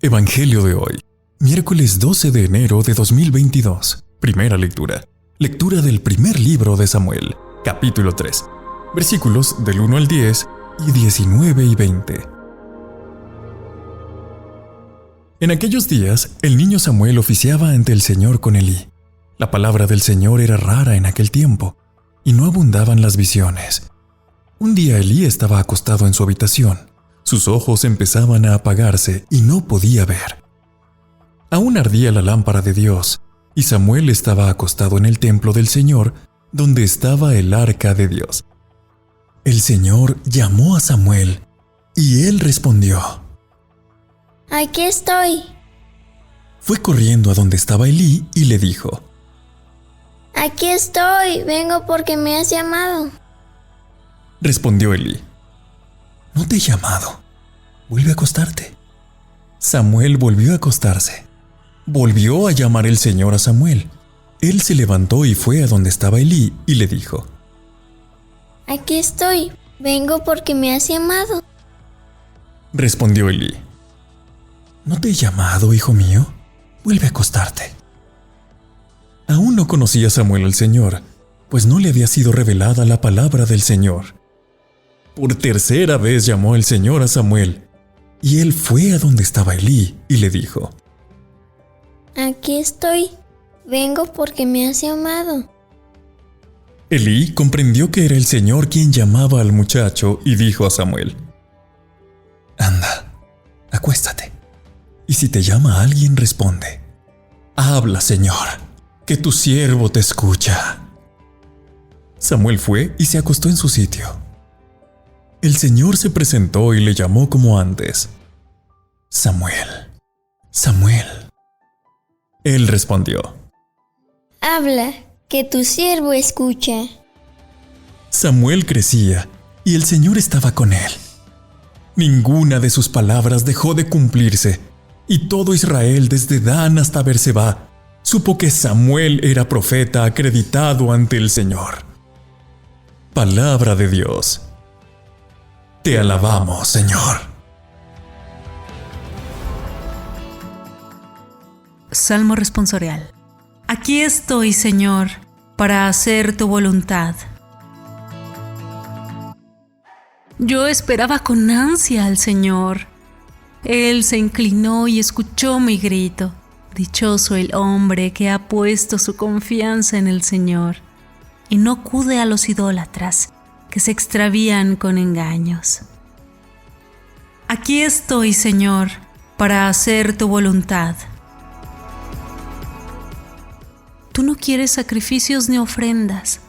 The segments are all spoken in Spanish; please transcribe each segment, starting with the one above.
Evangelio de hoy, miércoles 12 de enero de 2022. Primera lectura. Lectura del primer libro de Samuel, capítulo 3, versículos del 1 al 10 y 19 y 20. En aquellos días, el niño Samuel oficiaba ante el Señor con Elí. La palabra del Señor era rara en aquel tiempo, y no abundaban las visiones. Un día Elí estaba acostado en su habitación. Sus ojos empezaban a apagarse y no podía ver. Aún ardía la lámpara de Dios, y Samuel estaba acostado en el templo del Señor, donde estaba el arca de Dios. El Señor llamó a Samuel, y él respondió: Aquí estoy. Fue corriendo a donde estaba Elí y le dijo: Aquí estoy, vengo porque me has llamado. Respondió Elí: No te he llamado, vuelve a acostarte. Samuel volvió a acostarse. Volvió a llamar el Señor a Samuel. Él se levantó y fue a donde estaba Elí y le dijo: Aquí estoy, vengo porque me has llamado. Respondió Elí: No te he llamado, hijo mío, vuelve a acostarte. Aún no conocía Samuel al Señor, pues no le había sido revelada la palabra del Señor. Por tercera vez llamó el Señor a Samuel, y él fue a donde estaba Elí y le dijo: Aquí estoy, vengo porque me has llamado. Elí comprendió que era el Señor quien llamaba al muchacho y dijo a Samuel: Anda, acuéstate, y si te llama alguien, responde: Habla, Señor, que tu siervo te escucha. Samuel fue y se acostó en su sitio. El Señor se presentó y le llamó como antes: Samuel, Samuel. Él respondió: Habla, que tu siervo escucha. Samuel crecía y el Señor estaba con él. Ninguna de sus palabras dejó de cumplirse, y todo Israel desde Dan hasta Berseba supo que Samuel era profeta acreditado ante el Señor. Palabra de Dios. Te alabamos, Señor. Salmo responsorial. Aquí estoy, Señor, para hacer tu voluntad. Yo esperaba con ansia al Señor. Él se inclinó y escuchó mi grito. Dichoso el hombre que ha puesto su confianza en el Señor y no acude a los idólatras que se extravían con engaños. Aquí estoy, Señor, para hacer tu voluntad. Tú no quieres sacrificios ni ofrendas,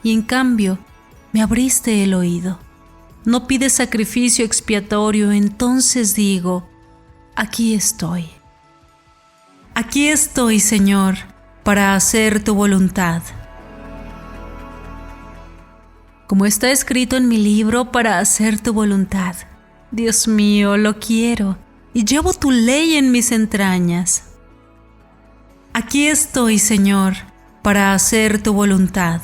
y en cambio me abriste el oído. No pides sacrificio expiatorio, entonces digo: aquí estoy. Aquí estoy, Señor, para hacer tu voluntad. Como está escrito en mi libro, para hacer tu voluntad. Dios mío, lo quiero, y llevo tu ley en mis entrañas. Aquí estoy, Señor, para hacer tu voluntad.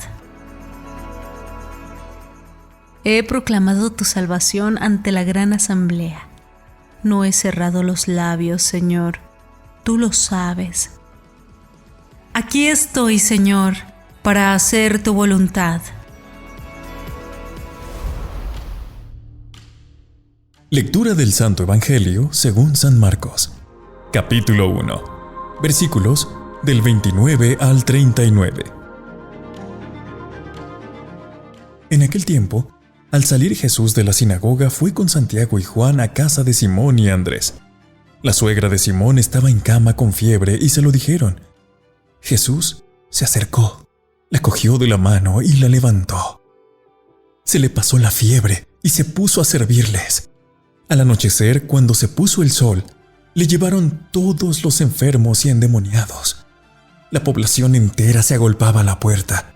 He proclamado tu salvación ante la gran asamblea. No he cerrado los labios, Señor, tú lo sabes. Aquí estoy, Señor, para hacer tu voluntad. Lectura del Santo Evangelio según San Marcos, capítulo 1, versículos del 29 al 39. En aquel tiempo, al salir Jesús de la sinagoga, fue con Santiago y Juan a casa de Simón y Andrés. La suegra de Simón estaba en cama con fiebre y se lo dijeron. Jesús se acercó, la cogió de la mano y la levantó. Se le pasó la fiebre y se puso a servirles. Al anochecer, cuando se puso el sol, le llevaron todos los enfermos y endemoniados. La población entera se agolpaba a la puerta.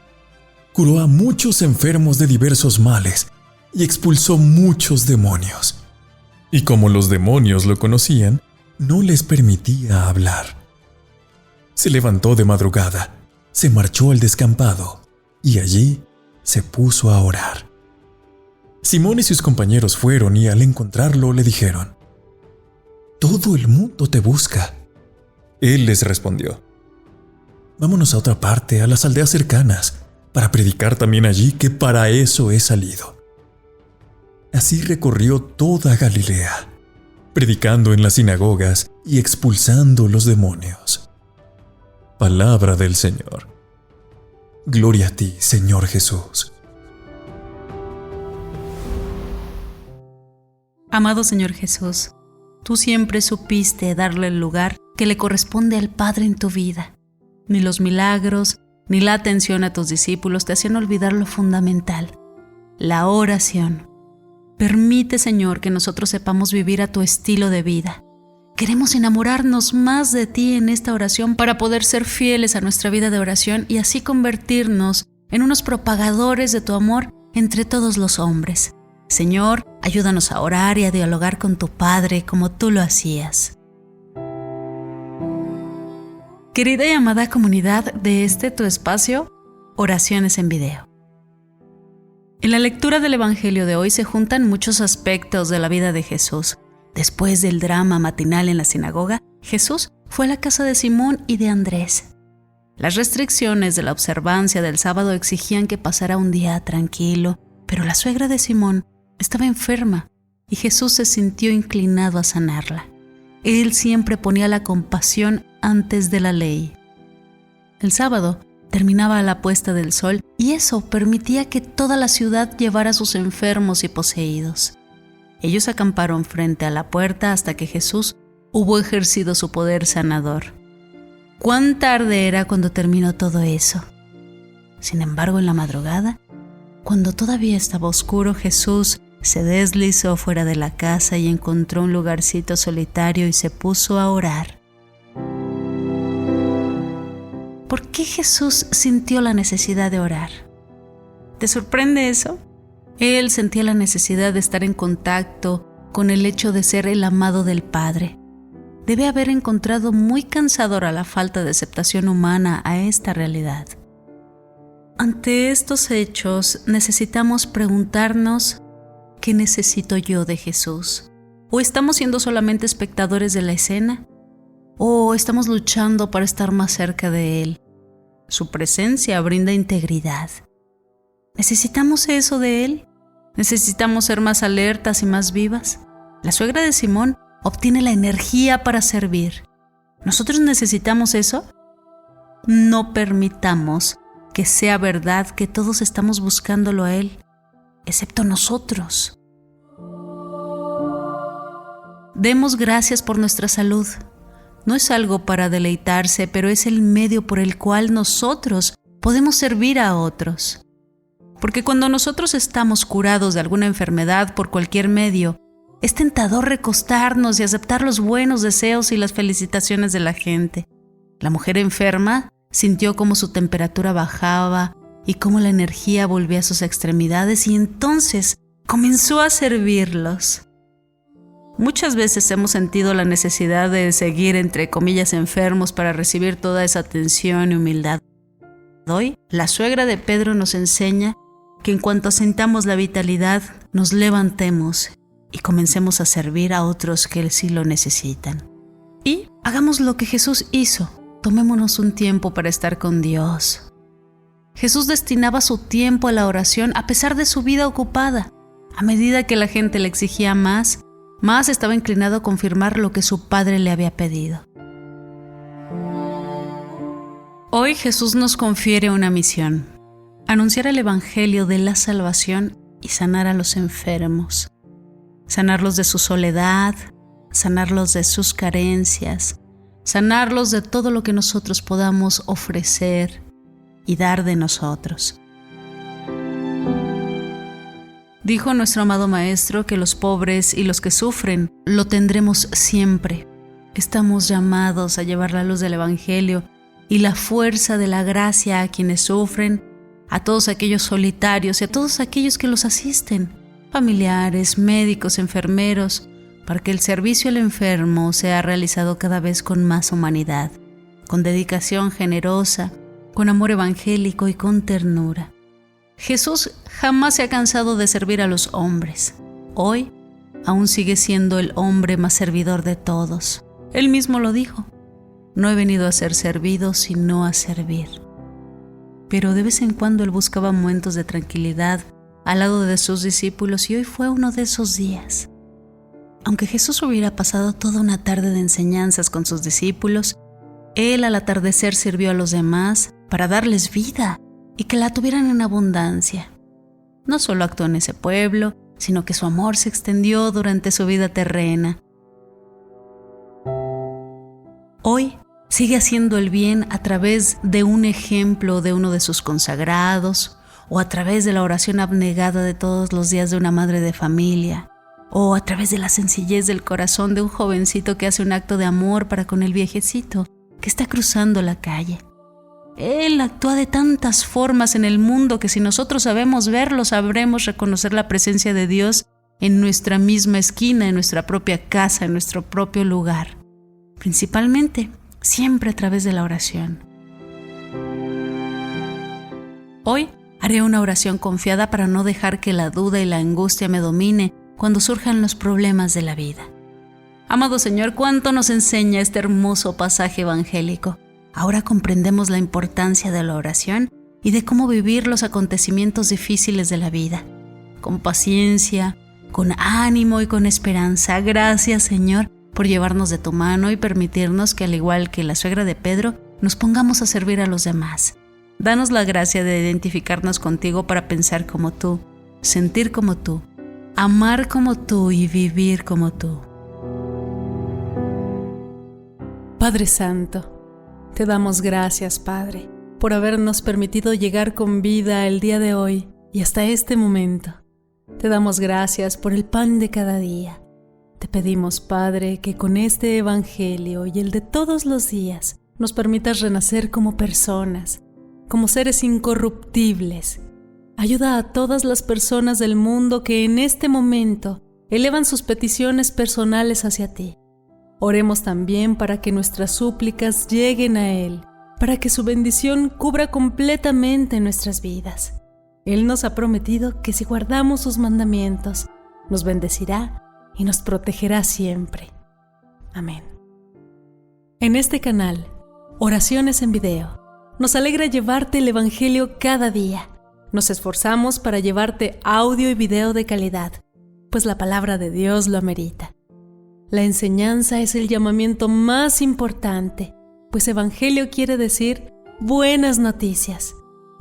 Curó a muchos enfermos de diversos males y expulsó muchos demonios. Y como los demonios lo conocían, no les permitía hablar. Se levantó de madrugada, se marchó al descampado y allí se puso a orar. Simón y sus compañeros fueron y al encontrarlo le dijeron: todo el mundo te busca. Él les respondió: vámonos a otra parte, a las aldeas cercanas, para predicar también allí, que para eso he salido. Así recorrió toda Galilea, predicando en las sinagogas y expulsando los demonios. Palabra del Señor. Gloria a ti, Señor Jesús. Amado Señor Jesús, tú siempre supiste darle el lugar que le corresponde al Padre en tu vida. Ni los milagros, ni la atención a tus discípulos te hacían olvidar lo fundamental, la oración. Permite, Señor, que nosotros sepamos vivir a tu estilo de vida. Queremos enamorarnos más de ti en esta oración para poder ser fieles a nuestra vida de oración y así convertirnos en unos propagadores de tu amor entre todos los hombres. Señor, ayúdanos a orar y a dialogar con tu Padre como tú lo hacías. Querida y amada comunidad de tu espacio, Oraciones en Video. En la lectura del Evangelio de hoy se juntan muchos aspectos de la vida de Jesús. Después del drama matinal en la sinagoga, Jesús fue a la casa de Simón y de Andrés. Las restricciones de la observancia del sábado exigían que pasara un día tranquilo, pero la suegra de Simón estaba enferma y Jesús se sintió inclinado a sanarla. Él siempre ponía la compasión antes de la ley. El sábado terminaba la puesta del sol y eso permitía que toda la ciudad llevara a sus enfermos y poseídos. Ellos acamparon frente a la puerta hasta que Jesús hubo ejercido su poder sanador. ¿Cuán tarde era cuando terminó todo eso? Sin embargo, en la madrugada, cuando todavía estaba oscuro, Jesús se deslizó fuera de la casa y encontró un lugarcito solitario y se puso a orar. ¿Por qué Jesús sintió la necesidad de orar? ¿Te sorprende eso? Él sentía la necesidad de estar en contacto con el hecho de ser el amado del Padre. Debe haber encontrado muy cansadora la falta de aceptación humana a esta realidad. Ante estos hechos, necesitamos preguntarnos: ¿qué necesito yo de Jesús? ¿O estamos siendo solamente espectadores de la escena? ¿O estamos luchando para estar más cerca de Él? Su presencia brinda integridad. ¿Necesitamos eso de Él? ¿Necesitamos ser más alertas y más vivas? La suegra de Simón obtiene la energía para servir. ¿Nosotros necesitamos eso? No permitamos que sea verdad que todos estamos buscándolo a Él, excepto nosotros. Demos gracias por nuestra salud. No es algo para deleitarse, pero es el medio por el cual nosotros podemos servir a otros. Porque cuando nosotros estamos curados de alguna enfermedad por cualquier medio, es tentador recostarnos y aceptar los buenos deseos y las felicitaciones de la gente. La mujer enferma sintió cómo su temperatura bajaba y cómo la energía volvía a sus extremidades y entonces comenzó a servirlos. Muchas veces hemos sentido la necesidad de seguir, entre comillas, enfermos para recibir toda esa atención y humildad. Hoy, la suegra de Pedro nos enseña que en cuanto sintamos la vitalidad, nos levantemos y comencemos a servir a otros que sí lo necesitan. Y hagamos lo que Jesús hizo. Tomémonos un tiempo para estar con Dios. Jesús destinaba su tiempo a la oración a pesar de su vida ocupada. A medida que la gente le exigía más estaba inclinado a confirmar lo que su Padre le había pedido. Hoy Jesús nos confiere una misión: anunciar el Evangelio de la salvación y sanar a los enfermos. Sanarlos de su soledad, sanarlos de sus carencias, sanarlos de todo lo que nosotros podamos ofrecer y dar de nosotros. Dijo nuestro amado Maestro que los pobres y los que sufren lo tendremos siempre. Estamos llamados a llevar la luz del Evangelio y la fuerza de la gracia a quienes sufren, a todos aquellos solitarios y a todos aquellos que los asisten, familiares, médicos, enfermeros, para que el servicio al enfermo sea realizado cada vez con más humanidad, con dedicación generosa, con amor evangélico y con ternura. Jesús jamás se ha cansado de servir a los hombres. Hoy aún sigue siendo el hombre más servidor de todos. Él mismo lo dijo: no he venido a ser servido, sino a servir. Pero de vez en cuando él buscaba momentos de tranquilidad al lado de sus discípulos, y hoy fue uno de esos días. Aunque Jesús hubiera pasado toda una tarde de enseñanzas con sus discípulos, él al atardecer sirvió a los demás para darles vida y que la tuvieran en abundancia. No solo actuó en ese pueblo, sino que su amor se extendió durante su vida terrena. Hoy sigue haciendo el bien a través de un ejemplo de uno de sus consagrados, o a través de la oración abnegada de todos los días de una madre de familia, o a través de la sencillez del corazón de un jovencito que hace un acto de amor para con el viejecito que está cruzando la calle. Él actúa de tantas formas en el mundo que si nosotros sabemos verlo, sabremos reconocer la presencia de Dios en nuestra misma esquina, en nuestra propia casa, en nuestro propio lugar. Principalmente, siempre a través de la oración. Hoy haré una oración confiada para no dejar que la duda y la angustia me domine cuando surjan los problemas de la vida. Amado Señor, ¿cuánto nos enseña este hermoso pasaje evangélico? Ahora comprendemos la importancia de la oración y de cómo vivir los acontecimientos difíciles de la vida, con paciencia, con ánimo y con esperanza. Gracias, Señor, por llevarnos de tu mano y permitirnos que, al igual que la suegra de Pedro, nos pongamos a servir a los demás. Danos la gracia de identificarnos contigo para pensar como tú, sentir como tú, amar como tú y vivir como tú. Padre Santo, te damos gracias, Padre, por habernos permitido llegar con vida el día de hoy y hasta este momento. Te damos gracias por el pan de cada día. Te pedimos, Padre, que con este evangelio y el de todos los días nos permitas renacer como personas, como seres incorruptibles. Ayuda a todas las personas del mundo que en este momento elevan sus peticiones personales hacia ti. Oremos también para que nuestras súplicas lleguen a Él, para que su bendición cubra completamente nuestras vidas. Él nos ha prometido que si guardamos sus mandamientos, nos bendecirá y nos protegerá siempre. Amén. En este canal, Oraciones en Video, nos alegra llevarte el Evangelio cada día. Nos esforzamos para llevarte audio y video de calidad, pues la palabra de Dios lo amerita. La enseñanza es el llamamiento más importante, pues Evangelio quiere decir buenas noticias.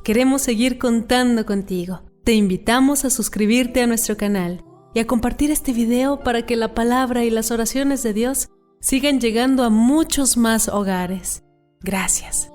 Queremos seguir contando contigo. Te invitamos a suscribirte a nuestro canal y a compartir este video para que la palabra y las oraciones de Dios sigan llegando a muchos más hogares. Gracias.